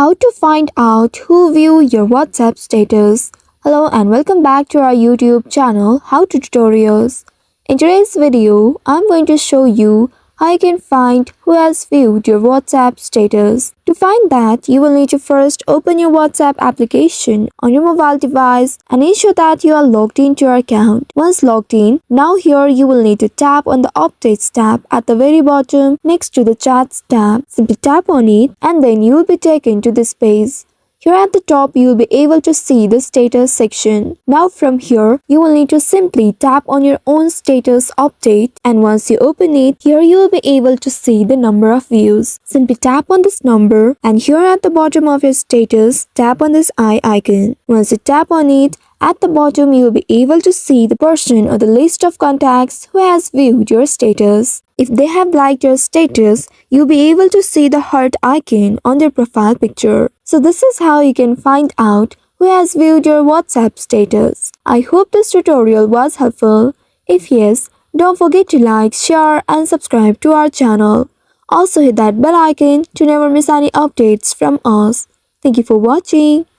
How to find out who viewed your WhatsApp status. Hello and welcome back to our YouTube channel How to Tutorials. In today's video, I'm going to show you how you can find who has viewed your WhatsApp status. To find that, you will need to first open your WhatsApp application on your mobile device and ensure that you are logged into your account. Once logged in, now here you will need to tap on the Updates tab at the very bottom next to the Chats tab. Simply tap on it and then you will be taken to this page. Here at the top, you will be able to see the status section. Now from here, you will need to simply tap on your own status update, and once you open it, here you will be able to see the number of views. Simply tap on this number and here at the bottom of your status, tap on this eye icon. Once you tap on it, at the bottom, you will be able to see the person or the list of contacts who has viewed your status. If they have liked your status, you'll be able to see the heart icon on their profile picture. So this is how you can find out who has viewed your WhatsApp status. I hope this tutorial was helpful. If yes, don't forget to like, share and subscribe to our channel. Also hit that bell icon to never miss any updates from us. Thank you for watching.